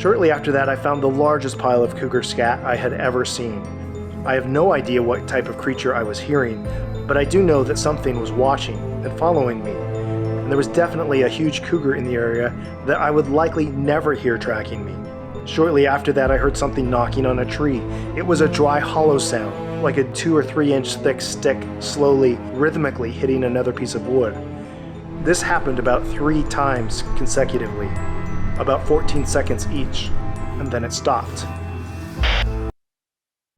Shortly after that, I found the largest pile of cougar scat I had ever seen. I have no idea what type of creature I was hearing, but I do know that something was watching and following me. And there was definitely a huge cougar in the area that I would likely never hear tracking me. Shortly after that, I heard something knocking on a tree. It was a dry, hollow sound, like a 2 or 3 inch thick stick slowly, rhythmically hitting another piece of wood. This happened about 3 times consecutively, about 14 seconds each, and then it stopped.